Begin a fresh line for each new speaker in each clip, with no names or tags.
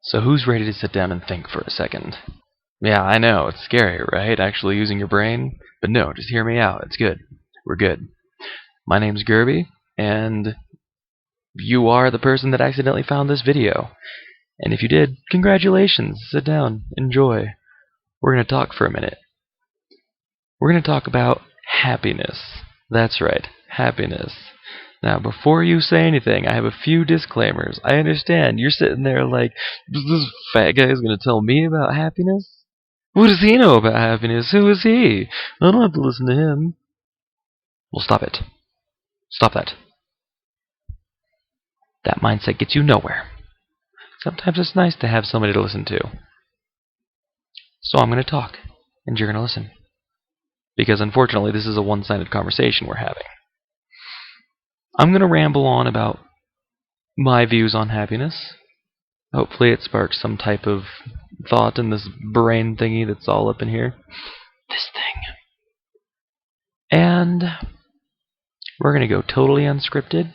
So who's ready to sit down and think for a second? Yeah, I know, it's scary, right? Actually using your brain? But no, just hear me out. It's good. We're good. My name's Gerby, and you are the person that accidentally found this video. And if you did, congratulations. Sit down. Enjoy. We're going to talk for a minute. We're going to talk about happiness. That's right, happiness. Now, before you say anything, I have a few disclaimers. I understand you're sitting there like, this fat guy is going to tell me about happiness? What does he know about happiness? Who is he? I don't have to listen to him. Well, stop it. Stop that. That mindset gets you nowhere. Sometimes it's nice to have somebody to listen to. So I'm going to talk, and you're going to listen. Because unfortunately, this is a one-sided conversation we're having. I'm going to ramble on about my views on happiness. Hopefully it sparks some type of thought in this brain thingy that's all up in here. This thing. And we're going to go totally unscripted.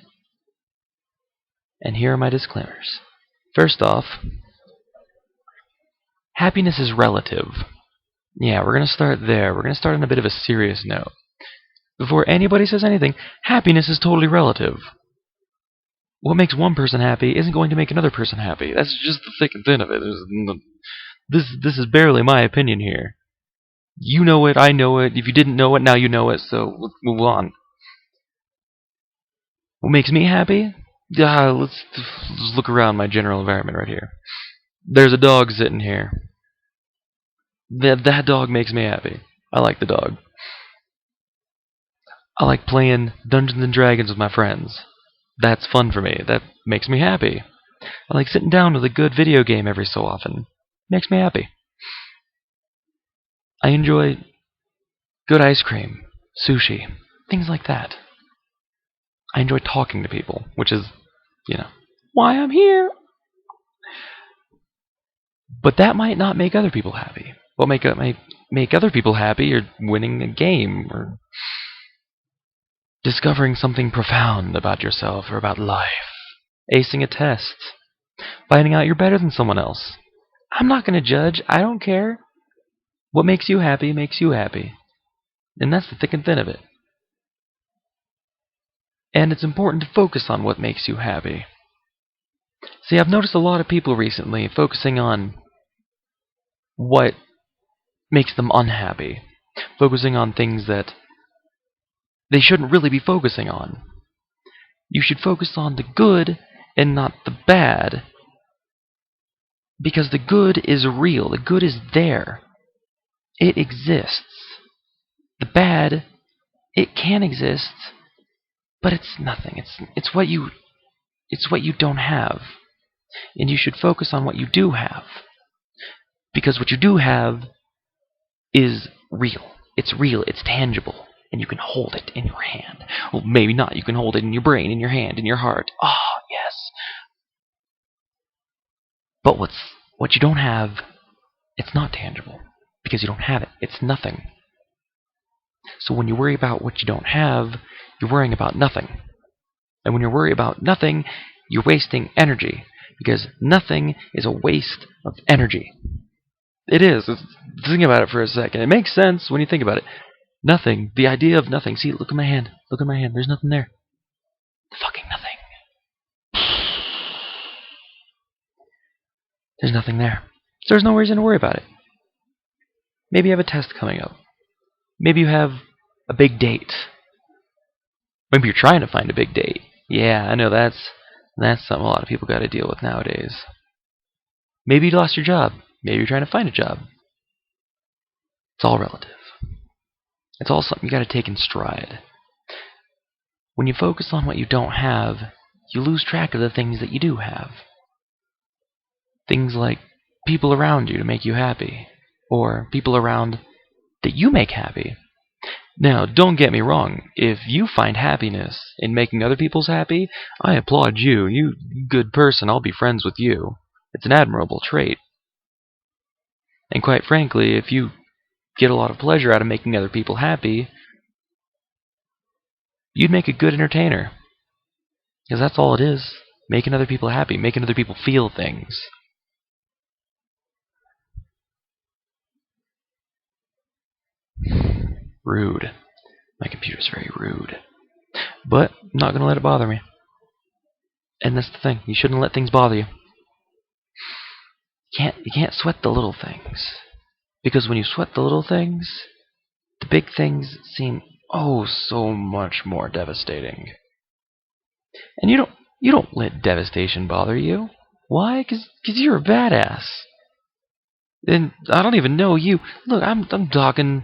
And here are my disclaimers. First off, happiness is relative. Yeah, we're going to start there. We're going to start on a bit of a serious note. Before anybody says anything, happiness is totally relative. What makes one person happy isn't going to make another person happy. That's just the thick and thin of it. This is barely my opinion here. You know it, I know it. If you didn't know it, now you know it, so let's move on. What makes me happy? Let's look around my general environment right here. There's a dog sitting here. That dog makes me happy. I like the dog. I like playing Dungeons and Dragons with my friends. That's fun for me. That makes me happy. I like sitting down with a good video game every so often. Makes me happy. I enjoy good ice cream, sushi, things like that. I enjoy talking to people, which is, why I'm here. But that might not make other people happy. What might make other people happy are winning a game or discovering something profound about yourself or about life, acing a test, finding out you're better than someone else. I'm not going to judge. I don't care. What makes you happy makes you happy. And that's the thick and thin of it. And it's important to focus on what makes you happy. See, I've noticed a lot of people recently focusing on what makes them unhappy, focusing on things that they shouldn't really be focusing on. You should focus on the good and not the bad, because the good is real. The good is there. It exists. The bad, it can exist, but it's nothing. It's what you don't have. And you should focus on what you do have. Because what you do have is real. It's real. It's tangible. And you can hold it in your hand. Well, maybe not. You can hold it in your brain, in your hand, in your heart. Ah, yes. But what you don't have, it's not tangible. Because you don't have it. It's nothing. So when you worry about what you don't have, you're worrying about nothing. And when you're worried about nothing, you're wasting energy. Because nothing is a waste of energy. It is. Think about it for a second. It makes sense when you think about it. Nothing. The idea of nothing. See, look at my hand. Look at my hand. There's nothing there. Fucking nothing. There's nothing there. So there's no reason to worry about it. Maybe you have a test coming up. Maybe you have a big date. Maybe you're trying to find a big date. Yeah, I know that's something a lot of people got to deal with nowadays. Maybe you lost your job. Maybe you're trying to find a job. It's all relative. It's all something you got to take in stride. When you focus on what you don't have, you lose track of the things that you do have. Things like people around you to make you happy, or people around that you make happy. Now, don't get me wrong. If you find happiness in making other people's happy, I applaud you. You good person. I'll be friends with you. It's an admirable trait. And quite frankly, if you get a lot of pleasure out of making other people happy, you'd make a good entertainer. Because that's all it is. Making other people happy. Making other people feel things. Rude. My computer's very rude. But I'm not going to let it bother me. And that's the thing. You shouldn't let things bother you. You can't sweat the little things. Because when you sweat the little things, the big things seem oh so much more devastating. And you don't let devastation bother you. Why? 'Cause you're a badass. And I don't even know you. Look, I'm talking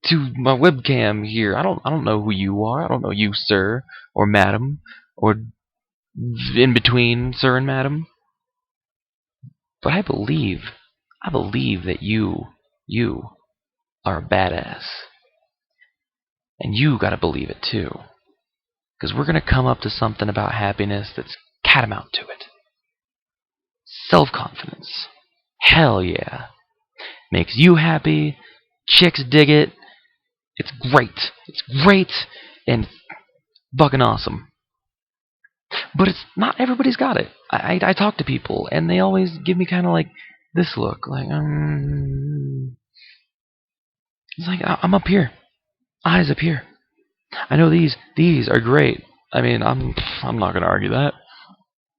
to my webcam here. I don't know who you are. I don't know you, sir or madam or in between sir and madam. But I believe that you are a badass. And you gotta believe it too. Because we're gonna come up to something about happiness that's catamount to it. Self-confidence. Hell yeah. Makes you happy. Chicks dig it. It's great. It's great and fucking awesome. But it's not everybody's got it. I talk to people and they always give me kind of like this look, like it's like I'm up here, eyes up here. I know these are great. I mean, I'm not gonna argue that,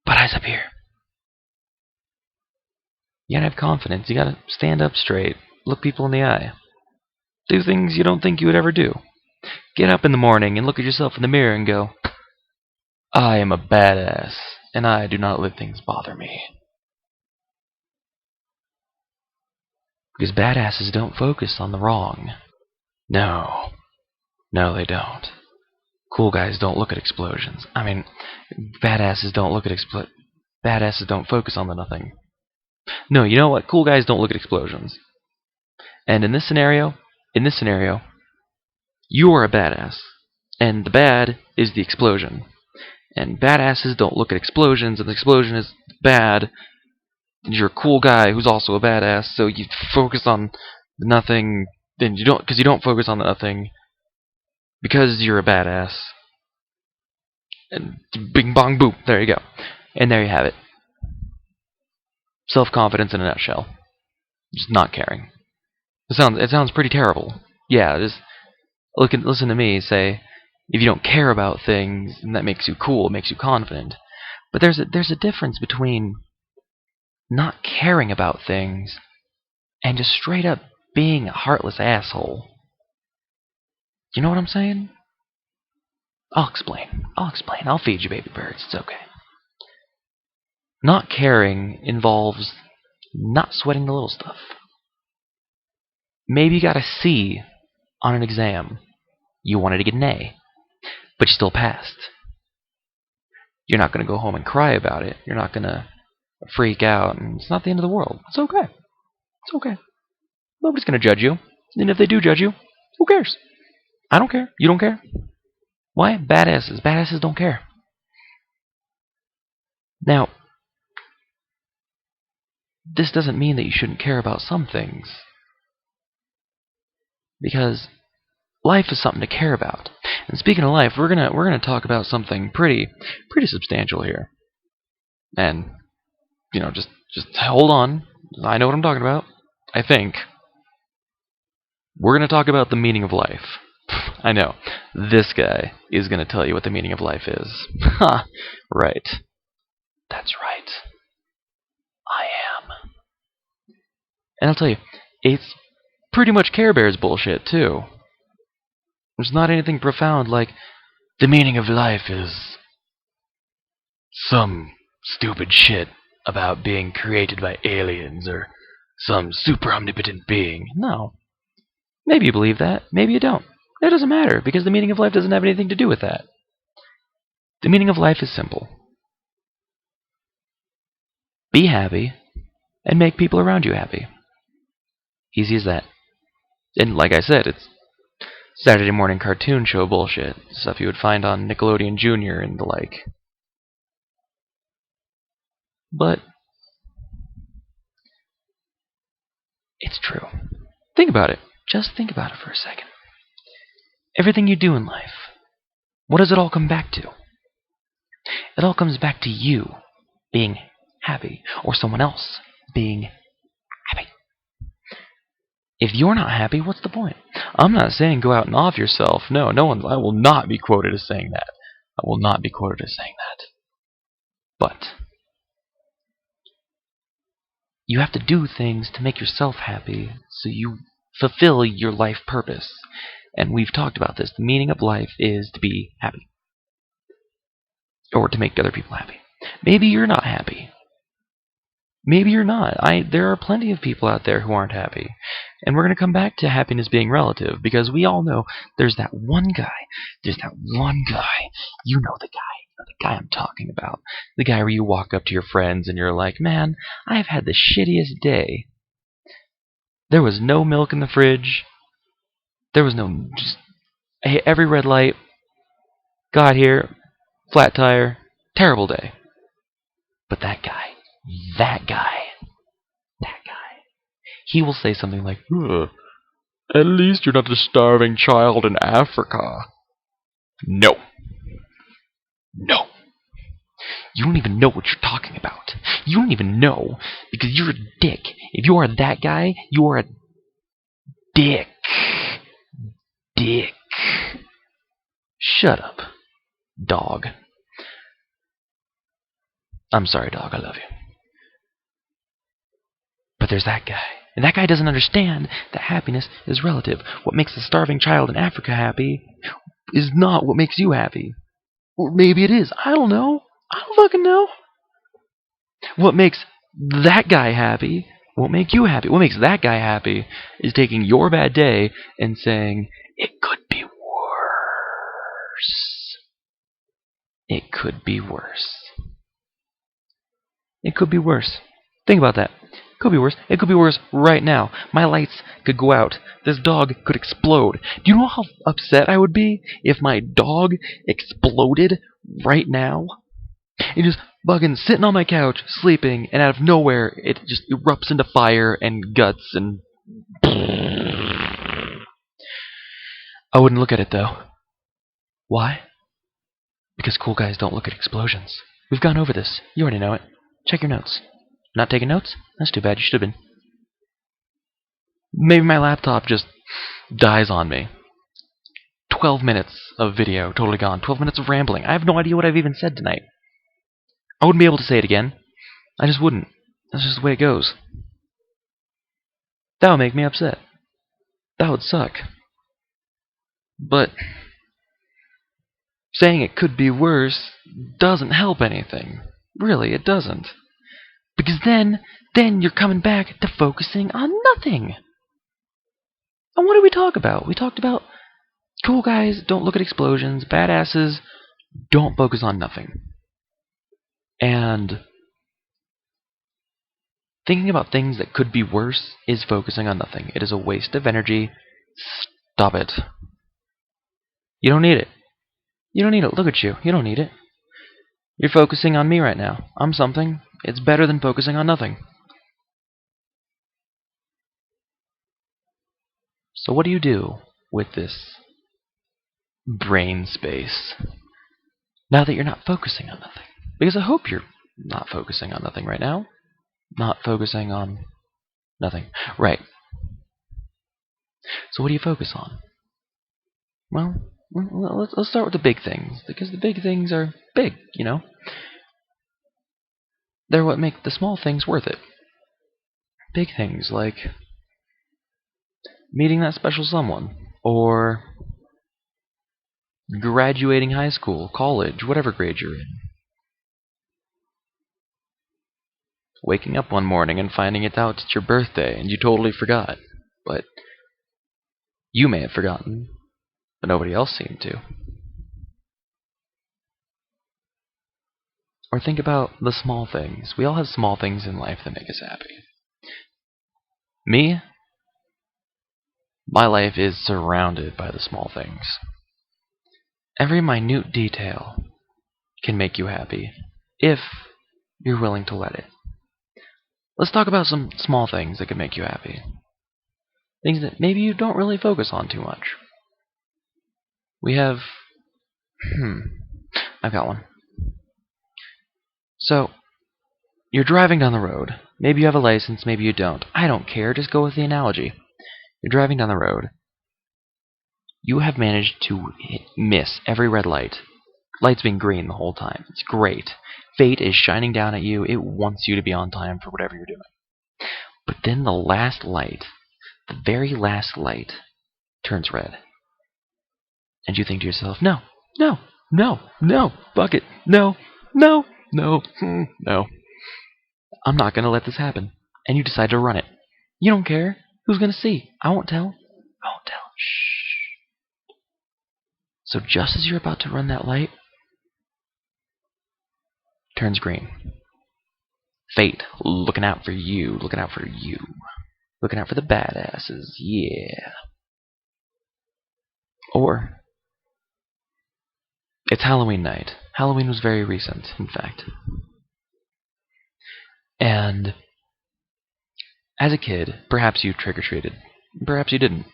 but eyes up here. You gotta have confidence. You gotta stand up straight, look people in the eye, do things you don't think you would ever do. Get up in the morning and look at yourself in the mirror and go, I am a badass, and I do not let things bother me. Because badasses don't focus on the wrong. No. No, they don't. Cool guys don't look at explosions. I mean, badasses don't look at badasses don't focus on the nothing. No, you know what? Cool guys don't look at explosions. And in this scenario, you are a badass. And the bad is the explosion. And badasses don't look at explosions, and the explosion is bad. And you're a cool guy who's also a badass, so you focus on the nothing. Then you don't focus on the nothing because you're a badass. And bing bong boop, there you go. And there you have it. Self-confidence in a nutshell. Just not caring. It sounds pretty terrible. Yeah, just listen to me say, if you don't care about things, then that makes you cool, it makes you confident. But there's a difference between not caring about things and just straight up being a heartless asshole. You know what I'm saying? I'll explain. I'll feed you baby birds. It's okay. Not caring involves not sweating the little stuff. Maybe you got a C on an exam. You wanted to get an A, but you still passed. You're not going to go home and cry about it. You're not going to freak out, and it's not the end of the world. It's okay. It's okay. Nobody's going to judge you. And if they do judge you, who cares? I don't care. You don't care? Why? Badasses. Badasses don't care. Now, this doesn't mean that you shouldn't care about some things. Because life is something to care about. And speaking of life, we're gonna talk about something pretty substantial here. And just hold on. I know what I'm talking about. I think we're gonna talk about the meaning of life. I know. This guy is gonna tell you what the meaning of life is. Ha! Right. That's right. I am. And I'll tell you, it's pretty much Care Bears bullshit too. There's not anything profound like the meaning of life is some stupid shit about being created by aliens or some super omnipotent being. No. Maybe you believe that. Maybe you don't. It doesn't matter because the meaning of life doesn't have anything to do with that. The meaning of life is simple. Be happy and make people around you happy. Easy as that. And like I said, it's Saturday morning cartoon show bullshit. Stuff you would find on Nickelodeon Jr. and the like. But it's true. Think about it. Just think about it for a second. Everything you do in life, what does it all come back to? It all comes back to you being happy or someone else being happy. If you're not happy, what's the point? I'm not saying go out and off yourself. No, no one. I will not be quoted as saying that. I will not be quoted as saying that. But you have to do things to make yourself happy so you fulfill your life purpose. And we've talked about this. The meaning of life is to be happy. Or to make other people happy. Maybe you're not happy. Maybe you're not. There are plenty of people out there who aren't happy. And we're going to come back to happiness being relative, because we all know there's that one guy. There's that one guy. You know the guy. You know the guy I'm talking about. The guy where you walk up to your friends and you're like, man, I've had the shittiest day. There was no milk in the fridge. There was no... Just, I hit every red light. Got here. Flat tire. Terrible day. But that guy, he will say something like, at least you're not a starving child in Africa. No. No. You don't even know what you're talking about. You don't even know, because you're a dick. If you are that guy, you are a dick. Dick. Shut up, dog. I'm sorry, dog, I love you. But there's that guy. And that guy doesn't understand that happiness is relative. What makes a starving child in Africa happy is not what makes you happy. Or maybe it is. I don't know. I don't fucking know. What makes that guy happy won't make you happy. What makes that guy happy is taking your bad day and saying, it could be worse. It could be worse. It could be worse. Think about that. It could be worse. It could be worse right now. My lights could go out. This dog could explode. Do you know how upset I would be if my dog exploded right now? And just fucking sitting on my couch, sleeping, and out of nowhere, it just erupts into fire and guts and... I wouldn't look at it, though. Why? Because cool guys don't look at explosions. We've gone over this. You already know it. Check your notes. Not taking notes? That's too bad. You should have been. Maybe my laptop just dies on me. 12 minutes of video, totally gone. 12 minutes of rambling. I have no idea what I've even said tonight. I wouldn't be able to say it again. I just wouldn't. That's just the way it goes. That would make me upset. That would suck. But saying it could be worse doesn't help anything. Really, it doesn't. Because then you're coming back to focusing on nothing. And what did we talk about? We talked about cool guys don't look at explosions, badasses don't focus on nothing. And thinking about things that could be worse is focusing on nothing. It is a waste of energy. Stop it. You don't need it. You don't need it. Look at you. You don't need it. You're focusing on me right now. I'm something. It's better than focusing on nothing. So what do you do with this brain space now that you're not focusing on nothing? Because I hope you're not focusing on nothing right now. Not focusing on nothing. Right. So what do you focus on? Well, let's start with the big things, because the big things are big, you know? They're what make the small things worth it. Big things like meeting that special someone, or graduating high school, college, whatever grade you're in. Waking up one morning and finding out it's your birthday and you totally forgot. But you may have forgotten, but nobody else seemed to. Or think about the small things. We all have small things in life that make us happy. Me? My life is surrounded by the small things. Every minute detail can make you happy, if you're willing to let it. Let's talk about some small things that can make you happy. Things that maybe you don't really focus on too much. We have... I've got one. So, you're driving down the road. Maybe you have a license, maybe you don't. I don't care, just go with the analogy. You're driving down the road. You have managed to miss every red light. Lights being green the whole time. It's great. Fate is shining down at you. It wants you to be on time for whatever you're doing. But then the last light, the very last light, turns red. And you think to yourself, no, no, no, no, bucket, no, no, no, no. I'm not going to let this happen. And you decide to run it. You don't care. Who's going to see? I won't tell. I won't tell. Shh. So just as you're about to run that light, turns green. Fate, looking out for you, looking out for you. Looking out for the badasses, yeah. Or, it's Halloween night. Halloween was very recent, in fact. And as a kid, perhaps you trick-or-treated. Perhaps you didn't.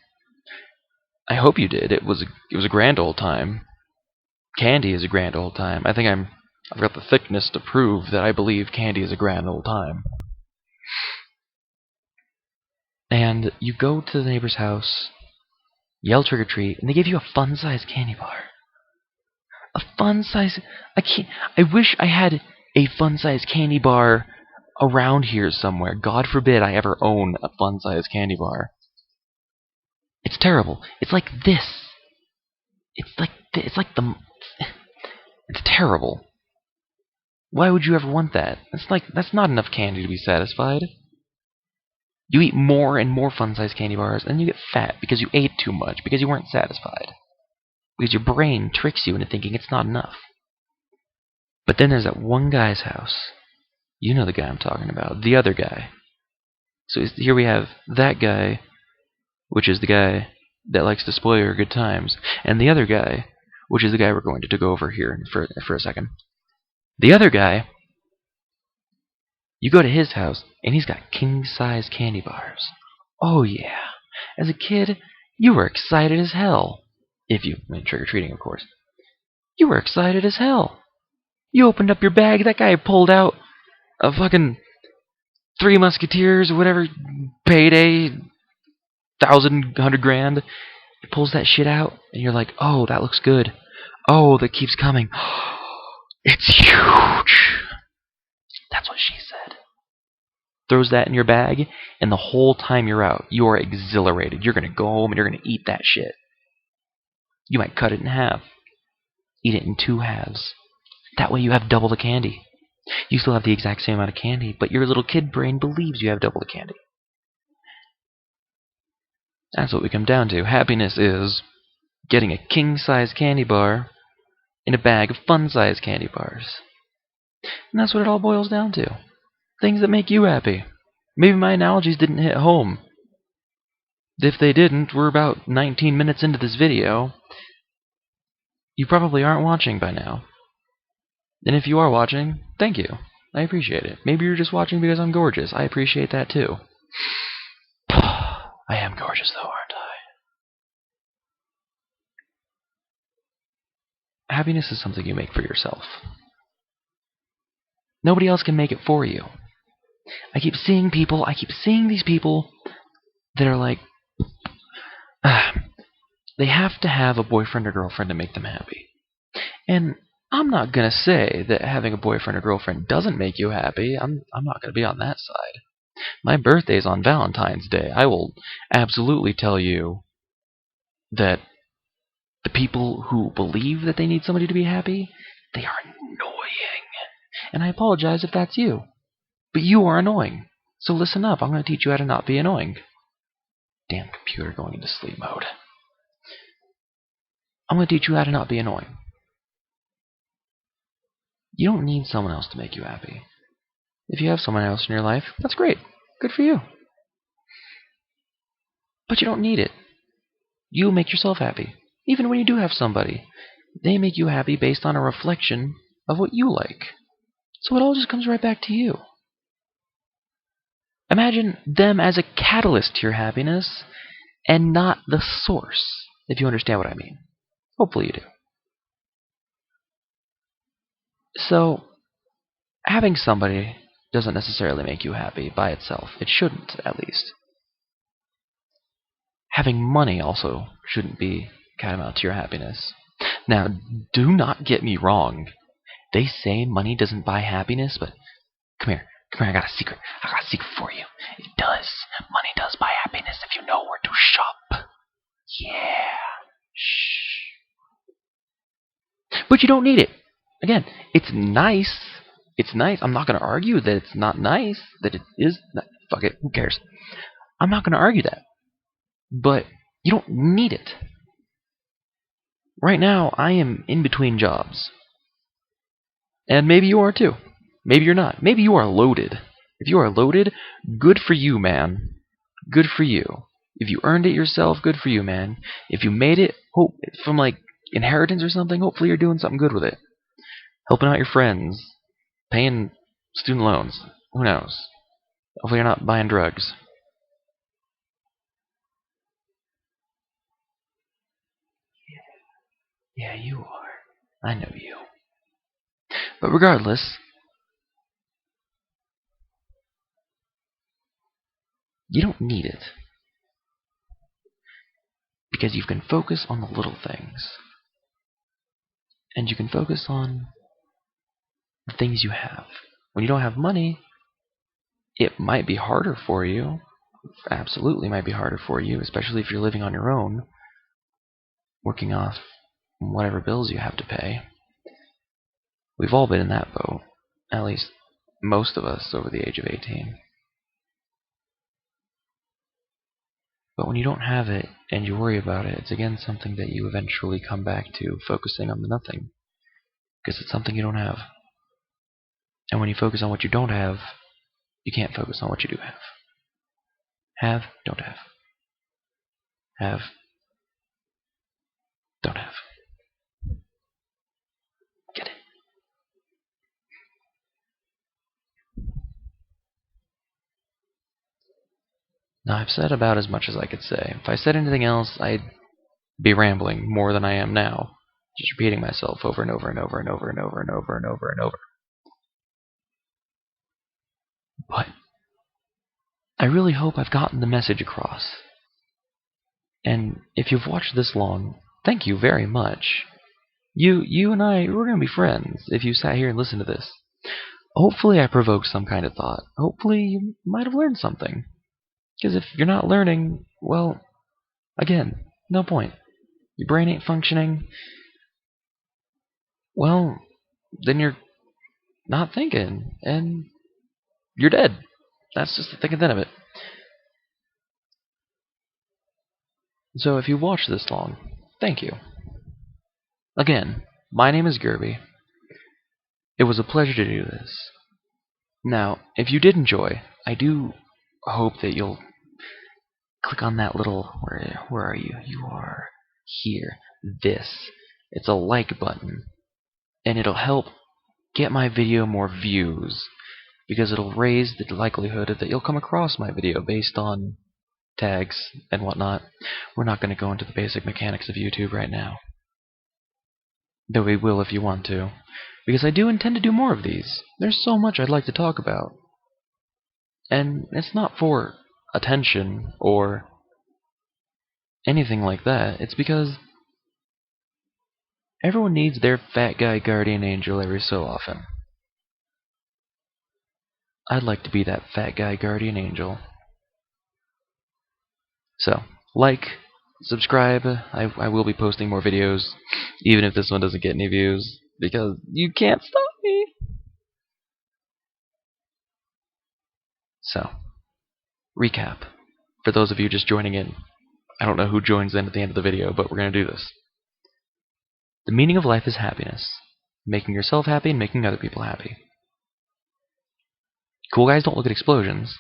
I hope you did. It was a grand old time. Candy is a grand old time. I've got the thickness to prove that I believe candy is a grand old time. And you go to the neighbor's house, yell trick-or-treat, and they give you a fun-sized candy bar. A fun-size... I wish I had a fun-sized candy bar around here somewhere. God forbid I ever own a fun-sized candy bar. It's terrible. It's like this. It's terrible. Why would you ever want that? That's not enough candy to be satisfied. You eat more and more fun-sized candy bars, and you get fat because you ate too much, because you weren't satisfied. Because your brain tricks you into thinking it's not enough. But then there's that one guy's house. You know the guy I'm talking about. The other guy. So here we have that guy, which is the guy that likes to spoil your good times, and the other guy, which is the guy we're going to go over here for a second. The other guy, you go to his house, and he's got king-size candy bars. Oh yeah. As a kid, you were excited as hell. If you went trick-or-treating, of course. You were excited as hell. You opened up your bag, that guy pulled out a fucking Three Musketeers, whatever, payday, 100 grand. He pulls that shit out, and you're like, oh, that looks good. Oh, that keeps coming. It's huge. That's what she said. Throws that in your bag, and the whole time you're out, you're exhilarated. You're going to go home, and you're going to eat that shit. You might cut it in half. Eat it in 2 halves. That way you have double the candy. You still have the exact same amount of candy, but your little kid brain believes you have double the candy. That's what we come down to. Happiness is getting a king-size candy bar in a bag of fun-size candy bars. And that's what it all boils down to. Things that make you happy. Maybe my analogies didn't hit home. If they didn't, we're about 19 minutes into this video. You probably aren't watching by now. And if you are watching, thank you. I appreciate it. Maybe you're just watching because I'm gorgeous. I appreciate that too. I am gorgeous though, aren't I? Happiness is something you make for yourself. Nobody else can make it for you. I keep seeing these people that are like, they have to have a boyfriend or girlfriend to make them happy. And I'm not going to say that having a boyfriend or girlfriend doesn't make you happy. I'm not going to be on that side. My birthday's on Valentine's Day. I will absolutely tell you that the people who believe that they need somebody to be happy, they are annoying. And I apologize if that's you. But you are annoying. So listen up. I'm going to teach you how to not be annoying. Damn computer going into sleep mode. I'm going to teach you how to not be annoying. You don't need someone else to make you happy. If you have someone else in your life, that's great. Good for you. But you don't need it. You make yourself happy. Even when you do have somebody, they make you happy based on a reflection of what you like. So it all just comes right back to you. Imagine them as a catalyst to your happiness and not the source, if you understand what I mean. Hopefully you do. So, having somebody doesn't necessarily make you happy by itself. It shouldn't, at least. having money also shouldn't be catamount to your happiness. Now, do not get me wrong. They say money doesn't buy happiness, but come here. Come here, I got a secret. I got a secret for you. It does. Money does buy happiness if you know where to shop. Yeah. Shh. But you don't need it. Again, it's nice. It's nice. I'm not going to argue that it's not nice. That it is. Fuck it. Who cares? I'm not going to argue that. But you don't need it. Right now, I am in between jobs. And maybe you are too. Maybe you're not. Maybe you are loaded. If you are loaded, good for you, man. Good for you. If you earned it yourself, good for you, man. If you made it from like inheritance or something, hopefully you're doing something good with it. Helping out your friends. Paying student loans. Who knows? Hopefully you're not buying drugs. Yeah, you are. I know you. But regardless, you don't need it. Because you can focus on the little things. And you can focus on the things you have. When you don't have money, it might be harder for you. Absolutely might be harder for you, especially if you're living on your own, working off whatever bills you have to pay. We've all been in that boat. At least most of us over the age of 18. But when you don't have it and you worry about it, it's again something that you eventually come back to, focusing on the nothing. Because it's something you don't have. And when you focus on what you don't have, you can't focus on what you do have. Have, don't have. Have, don't have. Get it? Now, I've said about as much as I could say. If I said anything else, I'd be rambling more than I am now. Just repeating myself over and over and over and over and over and over and over and over. But I really hope I've gotten the message across. And if you've watched this long, thank you very much. You and I, we're going to be friends if you sat here and listened to this. Hopefully I provoked some kind of thought. Hopefully you might have learned something. Because if you're not learning, well, again, no point. Your brain ain't functioning. Well, then you're not thinking, and you're dead. That's just the thick and thin of it. So if you watched this long, thank you. Again, my name is Gerby. It was a pleasure to do this. Now, if you did enjoy, I do hope that you'll click on that little, where are you? You are here. This. It's a like button. And it'll help get my video more views. Because it'll raise the likelihood that you'll come across my video based on tags and whatnot. We're not going to go into the basic mechanics of YouTube right now. Though we will if you want to. Because I do intend to do more of these. There's so much I'd like to talk about. And it's not for attention or anything like that. It's because everyone needs their fat guy guardian angel every so often. I'd like to be that fat guy guardian angel. So, like, subscribe. I will be posting more videos, even if this one doesn't get any views, because you can't stop me. So, recap. For those of you just joining in, I don't know who joins in at the end of the video, but we're going to do this. The meaning of life is happiness. Making yourself happy and making other people happy. Cool guys don't look at explosions.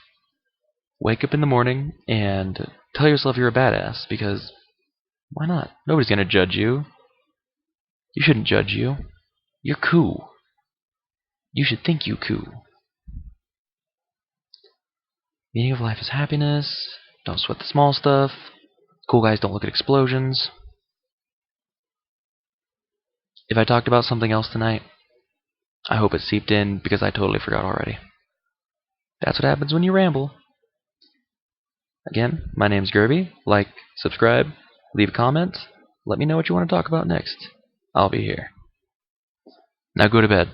Wake up in the morning and tell yourself you're a badass, because why not? Nobody's going to judge you. You shouldn't judge you. You're cool. You should think you cool. Meaning of life is happiness. Don't sweat the small stuff. Cool guys don't look at explosions. If I talked about something else tonight, I hope it seeped in because I totally forgot already. That's what happens when you ramble. Again, my name's Gerby. Like, subscribe, leave a comment. Let me know what you want to talk about next. I'll be here. Now go to bed.